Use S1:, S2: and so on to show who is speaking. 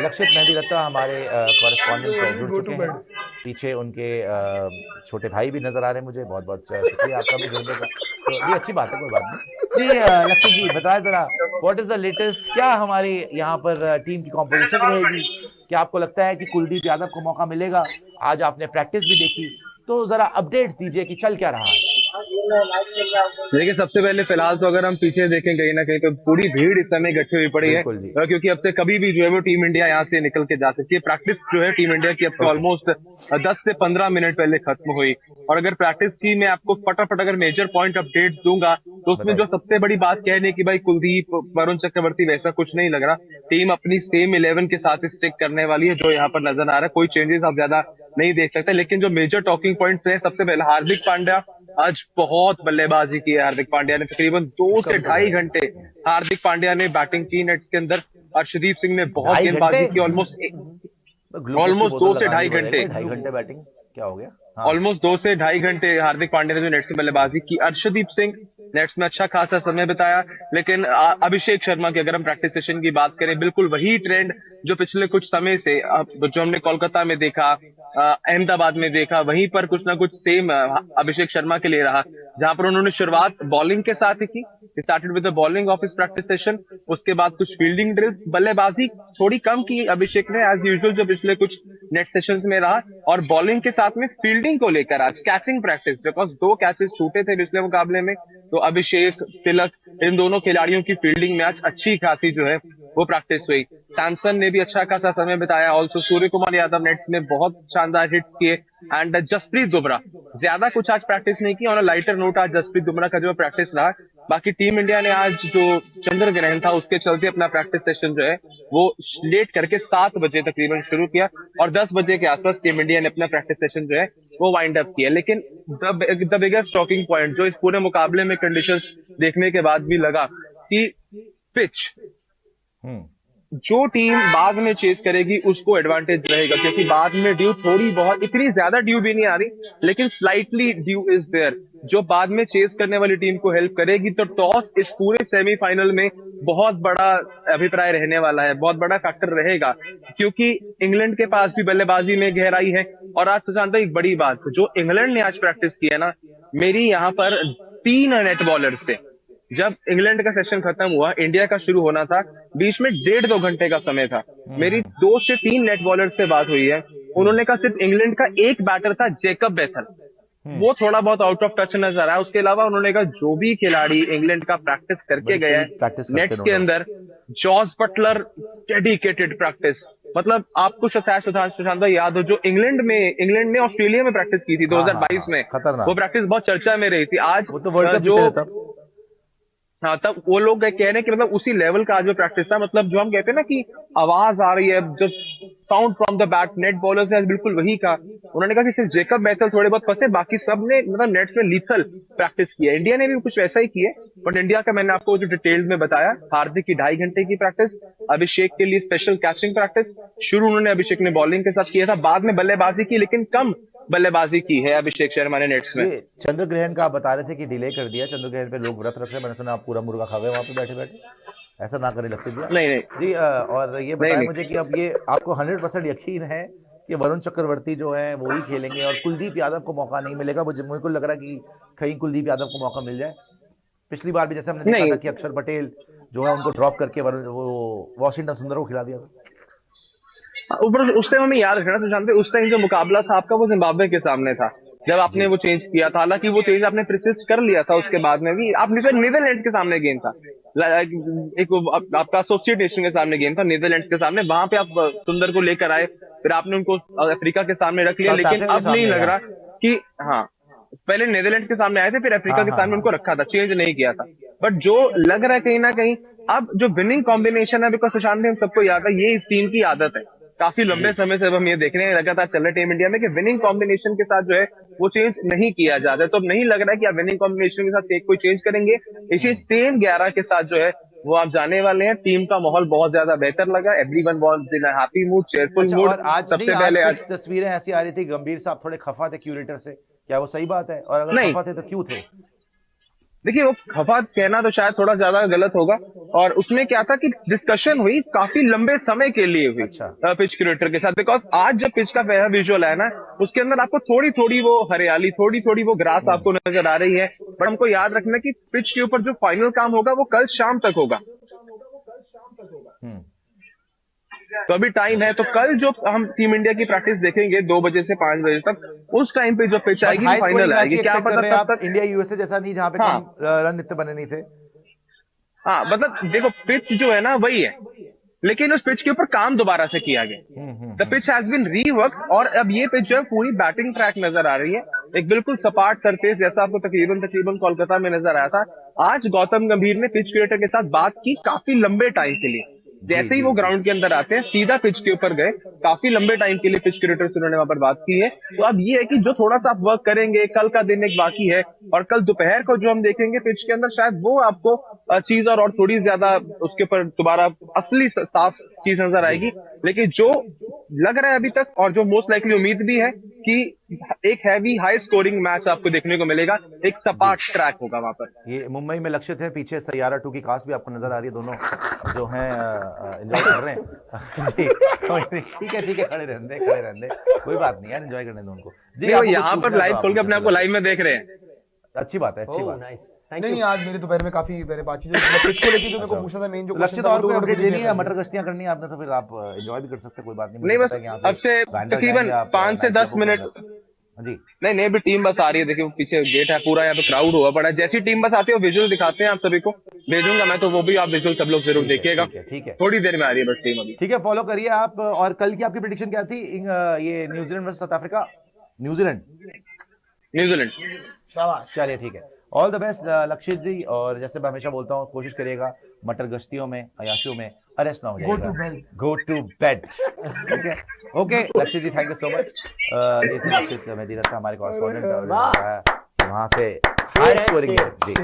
S1: लक्षित मेहंदी लता हमारे कॉरेस्पॉन्डेंट जुड़ चुके हैं। पीछे उनके छोटे भाई भी नजर आ रहे हैं मुझे। बहुत बहुत शुक्रिया आपका भी जुड़ने का। तो नहीं, अच्छी बात है, कोई बात नहीं जी। लक्षित जी बताएं जरा, व्हाट इज द लेटेस्ट, क्या हमारी यहाँ पर टीम की कॉम्पोजिशन रहेगी? क्या आपको लगता है कि कुलदीप यादव को मौका मिलेगा? आज आपने प्रैक्टिस भी देखी, तो जरा अपडेट दीजिए कि चल क्या रहा है।
S2: देखिए, सबसे पहले फिलहाल तो अगर हम पीछे देखें कहीं ना कहीं तो पूरी भीड़ इस समय इकट्ठी हुई पड़ी है,
S1: बिल्कुल जी।
S2: क्योंकि अब से कभी भी जो है वो टीम इंडिया यहाँ से निकल के जा सकती है। प्रैक्टिस जो है टीम इंडिया की अब से
S1: ओके।
S2: ऑलमोस्ट 10 से 15 मिनट पहले खत्म हुई। और अगर प्रैक्टिस की मैं आपको फटाफट अगर मेजर पॉइंट अपडेट दूंगा तो उसमें जो
S1: बताइए।
S2: सबसे बड़ी बात कहने की भाई कुलदीप वरुण चक्रवर्ती वैसा कुछ नहीं लग रहा। टीम अपनी सेम 11 के साथ स्टिक करने वाली है जो यहाँ पर नजर आ रहा है। कोई चेंजेस आप ज्यादा नहीं देख सकते। लेकिन जो मेजर टॉकिंग पॉइंट्स हैं, सबसे पहले हार्दिक पांड्या, आज बहुत बल्लेबाजी की है हार्दिक पांड्या ने। तकरीबन दो
S1: उसका
S2: से
S1: भी तो
S2: ढाई
S1: है।
S2: घंटे हार्दिक पांड्या ने बैटिंग की नेट्स के अंदर। अर्शदीप सिंह ने बहुत
S1: 2.5 घंटे?
S2: गेंदबाजी की,
S1: ग्लूकोज की
S2: ऑलमोस्ट
S1: बोतल
S2: दो से
S1: लगानी
S2: ढाई
S1: पड़ेगी
S2: घंटे
S1: भाई, 2.5 घंटे बैटिंग क्या हो गया? हाँ।
S2: ऑलमोस्ट 2 से ढाई घंटे हार्दिक पांड्या ने जो नेट्स में बल्लेबाजी की। अर्शदीप सिंह नेट्स में अच्छा खासा समय बिताया। लेकिन अभिषेक शर्मा की अगर हम प्रैक्टिस सेशन की बात करें, बिल्कुल वही ट्रेंड जो पिछले कुछ समय से जो हमने कोलकाता में देखा, अहमदाबाद में देखा, वहीं पर कुछ ना कुछ सेम अभिषेक शर्मा के लिए रहा। जहां पर उन्होंने शुरुआत बॉलिंग के साथ ही की, started with the bowling of his practice session. उसके बाद कुछ फील्डिंग ड्रिल, बल्लेबाजी थोड़ी कम की अभिषेक ने एज यूजुअल जो पिछले कुछ नेट सेशंस में रहा। और बॉलिंग के साथ में फील्डिंग को लेकर आज कैचिंग प्रैक्टिस, बिकॉज 2 कैचेस छूटे थे पिछले मुकाबले में, तो अभिषेक, तिलक, इन दोनों खिलाड़ियों की फील्डिंग में आज अच्छी खासी जो है वो प्रैक्टिस हुई। सैमसन ने भी अच्छा खासा समय बिताया। ऑल्सो सूर्य कुमार यादव नेट्स में बहुत शानदार हिट्स किए। एंड जसप्रीत बुमराह ज्यादा कुछ आज प्रैक्टिस नहीं की। ऑन अ लाइटर नोट आज जसप्रीत बुमराह का जो प्रैक्टिस रहा। बाकी टीम इंडिया ने आज जो चंद्र ग्रहण था उसके चलते अपना प्रैक्टिस सेशन जो है वो लेट करके 7 बजे तकरीबन शुरू किया। और 10 बजे के आसपास टीम इंडिया ने अपना प्रैक्टिस सेशन जो है वो वाइंड अप किया। लेकिन द बिगेस्ट टॉकिंग पॉइंट जो इस पूरे मुकाबले में कंडीशंस देखने के बाद भी लगा कि पिच,
S1: हम्म।
S2: जो टीम बाद में चेस करेगी उसको एडवांटेज रहेगा, क्योंकि बाद में ड्यू थोड़ी बहुत, इतनी ज्यादा ड्यू भी नहीं आ रही लेकिन स्लाइटली ड्यू इज देयर, जो बाद में चेस करने वाली टीम को हेल्प करेगी। तो टॉस इस पूरे सेमीफाइनल में बहुत बड़ा अभिप्राय रहने वाला है, बहुत बड़ा फैक्टर रहेगा, क्योंकि इंग्लैंड के पास भी बल्लेबाजी में गहराई है। और आज सुशांत एक बड़ी बात, जो इंग्लैंड ने आज प्रैक्टिस की है ना, मेरी यहाँ पर 3 नेट बॉलर से जब इंग्लैंड का सेशन खत्म हुआ, इंडिया का शुरू होना था, बीच में 1.5-2 घंटे का समय था। मेरी 2 से 3 नेट बॉलर से बात हुई है। उन्होंने कहा सिर्फ इंग्लैंड का एक बैटर था जेकब बेथल, वो थोड़ा बहुत आउट ऑफ टच नजर आया। उसके अलावा उन्होंने कहा जो भी खिलाड़ी इंग्लैंड का प्रैक्टिस करके
S1: बड़ी
S2: गया
S1: सही
S2: है
S1: प्रैक्टिस करते
S2: नेट्स
S1: नो
S2: के
S1: डाउट।
S2: अंदर, जॉस बटलर डेडिकेटेड प्रैक्टिस। मतलब आपको शायद सुशांत भाई याद हो, जो इंग्लैंड ने ऑस्ट्रेलिया में प्रैक्टिस की थी
S1: हाँ हाँ
S2: 2022
S1: हाँ,
S2: में, वो
S1: खतरनाक।
S2: प्रैक्टिस बहुत चर्चा में रही थी। आज
S1: वो तो वर्ल्ड कप
S2: जो,
S1: जीते थे तब।
S2: हाँ, तब वो लोग कह रहे हैं कि मतलब उसी लेवल का आज में प्रैक्टिस था। मतलब जो हम कहते हैं ना कि आवाज आ रही है, जो sound from the bat, net bowlers ने आज बिल्कुल वही कहा। उन्होंने कहा कि सिर्फ जेकब बेथल थोड़े बहुत फंसे, बाकी सब ने मतलब नेट्स में लीथल प्रैक्टिस की है। इंडिया ने भी कुछ वैसा ही किया, बट इंडिया का मैंने आपको जो डिटेल्स में बताया, हार्दिक की 2.5 घंटे की प्रैक्टिस, अभिषेक के लिए स्पेशल कैचिंग प्रैक्टिस। शुरू उन्होंने अभिषेक ने बॉलिंग के साथ किया था, बाद में बल्लेबाजी की, लेकिन कम बल्लेबाजी की है अभिषेक शर्मा ने नेट्स में।
S1: ये चंद्र ग्रहण का आप बता रहे थे कि डिले कर दिया, चंद्र ग्रहण पे लोग व्रत रख रहे हैं, मैंने सुना आप पूरा मुर्गा खा गए वहां पे बैठे बैठे। ऐसा ना करें लक्षित भैया।
S2: नहीं नहीं
S1: जी और ये
S2: नहीं
S1: बताएं
S2: नहीं
S1: मुझे कि अब ये आपको 100% यकीन है कि वरुण चक्रवर्ती जो है वो ही खेलेंगे और कुलदीप यादव को मौका नहीं मिलेगा? मुझे को लग रहा है कि कहीं कुलदीप यादव को मौका मिल जाए। पिछली बार भी जैसे हमने देखा था
S2: नहीं
S1: कि अक्षर पटेल जो है उनको ड्रॉप करके वो वॉशिंगटन सुंदर को खिला दिया था।
S2: ऊपर उस टाइम हमें याद रखना सुशांत, उस टाइम जो मुकाबला था आपका वो जिम्बाब्वे के सामने था, जब आपने
S1: जी।
S2: वो चेंज किया था। हालांकि वो चेंज आपने प्रिसिस्ट कर लिया था उसके बाद में भी। आप नीदरलैंड्स के सामने गेम था, एक आपका एसोसिएट नेशन के सामने गेम था नीदरलैंड्स के सामने, वहां पे आप सुंदर को लेकर आए, फिर आपने उनको अफ्रीका के सामने रख लिया।
S1: साउथ
S2: लेकिन
S1: अफ्रीका के
S2: अब नहीं
S1: सामने
S2: लग
S1: यहाँ।
S2: रहा कि, हाँ, पहले नीदरलैंड्स के सामने आए थे, फिर अफ्रीका
S1: हाँ
S2: के
S1: हाँ
S2: सामने
S1: हाँ।
S2: उनको रखा था, चेंज नहीं किया था। बट जो लग रहा है कहीं ना कहीं अब जो विनिंग कॉम्बिनेशन है, बिकॉज सुशांत हम सबको याद है, ये इस टीम की आदत है, काफी लंबे
S1: जी।
S2: समय से अब हम ये देख रहे हैं लगातार चल रहे टीम इंडिया में, कि विनिंग कॉम्बिनेशन के साथ जो है वो चेंज नहीं किया जाता है। तो अब नहीं लग रहा है कि आप विनिंग कॉम्बिनेशन के साथ एक कोई चेंज करेंगे। इसी सेम 11 के साथ जो है वो आप जाने वाले हैं। टीम का माहौल बहुत ज्यादा बेहतर लगा, everyone was in a happy mood, cheerful
S1: अच्छा,
S2: मूड।
S1: और आज नहीं,
S2: सबसे
S1: आज
S2: पहले
S1: कुछ
S2: आज,
S1: तस्वीरें ऐसी आ रही थी गंभीर साहब थोड़े खफा थे क्यूरेटर से, क्या वो सही बात है? और अगर
S2: नहीं
S1: खफा थे तो क्यों थे?
S2: देखिए वो खफा कहना तो शायद थोड़ा ज्यादा गलत होगा, और उसमें क्या था कि डिस्कशन हुई काफी लंबे समय के लिए हुई
S1: अच्छा।
S2: पिच क्यूरेटर के साथ, बिकॉज आज जब पिच का विजुअल है ना, उसके अंदर आपको थोड़ी थोड़ी वो हरियाली, थोड़ी थोड़ी वो ग्रास आपको नजर आ रही है, बट हमको याद रखना कि पिच के ऊपर जो फाइनल काम होगा वो कल शाम तक होगा।
S1: हम्म।
S2: तो अभी टाइम है, तो कल जो हम टीम इंडिया की प्रैक्टिस देखेंगे 2 बजे से 5 बजे तक, उस टाइम पे जो पिच
S1: बट
S2: आएगी वो
S1: हाई स्कोरिंग
S2: फाइनल
S1: मैच
S2: आएगी,
S1: ही
S2: क्या
S1: एक्सपेक्ट कर
S2: पता
S1: रहे हैं
S2: तब
S1: आप,
S2: तक।
S1: इंडिया यूएसए जैसा नहीं जहां पे
S2: हाँ
S1: कम रन इतने बने नहीं थे।
S2: हाँ, मतलब देखो पिच जो है ना वही है, लेकिन उस पिच के ऊपर काम दोबारा से किया गया। The pitch has been rework, और अब ये पिच जो है पूरी बैटिंग ट्रैक नजर आ रही है, एक बिल्कुल सपाट सरफेस जैसा आपको तकरीबन तकरीबन कोलकाता में नजर आया था। आज गौतम गंभीर ने पिच क्रिएटर के साथ बात की काफी लंबे टाइम के लिए,
S1: जी
S2: जैसे ही
S1: जी
S2: वो
S1: जी।
S2: ग्राउंड के अंदर आते हैं सीधा पिच के ऊपर गए, काफी लंबे टाइम के लिए पिच क्रिएटर से उन्होंने वहां पर बात की है। तो अब ये है कि जो थोड़ा सा आप वर्क करेंगे, कल का दिन एक बाकी है, और कल दोपहर को जो हम देखेंगे पिच के अंदर, शायद वो आपको चीज और थोड़ी ज्यादा उसके ऊपर दोबारा असली साफ चीज नजर
S1: जी
S2: आएगी। लेकिन जो लग रहा है अभी तक, और जो मोस्ट लाइकली उम्मीद भी है, कि एक हैवी हाई स्कोरिंग मैच आपको देखने को मिलेगा, एक
S1: जी।
S2: सपाट ट्रैक होगा वहां पर।
S1: ये मुंबई में लक्षित है, पीछे सैयारा 2 की कास्ट भी आपको नजर आ रही है, दोनों जो हैं एंजॉय कर रहे हैं। जी, कोई नहीं, ठीक है, खड़े रहने दे, खड़े रहने दे, कोई बात नहीं यार, एंजॉय करने दो उनको। जी
S2: नहीं, वो
S1: आपको कुछ
S2: यहाँ पर
S1: पूछना है
S2: लाइव
S1: तो आप
S2: खोल के
S1: पूछ
S2: अपने
S1: सकते
S2: आप को
S1: हो।
S2: लाइव में देख रहे हैं।
S1: अच्छी बात है, अच्छी बात है।
S3: नाइस, थैंक
S4: नहीं
S3: यू।
S4: नहीं, आज मेरी दोपहर में काफी मैंने बातचीत पिच को लेके जो मेरे को पूछना था, मेन जो
S1: लक्षित
S4: क्वेश्चन था
S1: और कोई
S4: वो
S1: अपडेट
S4: मुझे
S1: देनी है,
S4: clear
S1: मटर गश्तियां करनी है आपने, तो फिर आप एंजॉय भी कर सकते हैं, कोई बात नहीं।
S2: नहीं,
S1: मुझे
S2: बस
S1: पता है कि यहाँ
S2: अब से
S1: बैंड्रा
S2: तकरीबन
S1: जाएंगे आप
S2: 5 से 10 मिनट।
S1: जी।
S2: नहीं नहीं, अभी टीम बस आ रही है, देखिए वो पीछे गेट है पूरा, यहाँ पे क्राउड हुआ पड़ा है। जैसी टीम बस आती है वो विजुअल दिखाते हैं, आप सभी को भेजूंगा मैं, तो वो भी आप विजुअल सब लोग जरूर
S1: ठीक है,
S2: देखिएगा।
S1: ठीक है, ठीक है।
S2: थोड़ी देर में आ रही है बस टीम अभी।
S1: ठीक है, फॉलो करिए आप। और कल की आपकी प्रेडिक्शन क्या थी? ये New Zealand versus south Africa, New Zealand.
S2: New Zealand.
S4: शाबाश।
S1: चलिए ठीक है, ऑल द बेस्ट लक्षित जी। और जैसे मैं हमेशा बोलता हूँ, कोशिश करिएगा मटर गश्तियों में, अयाशियों में अरेस्ट ना हो जाएगा। Go to bed. ठीक है, okay Lakshit ji, thank you so much. ये थे लक्षित मेहदी रत्ता, हमारे कॉरेस्पॉन्डेंट, और वहां से हाई स्कोरिंग जी।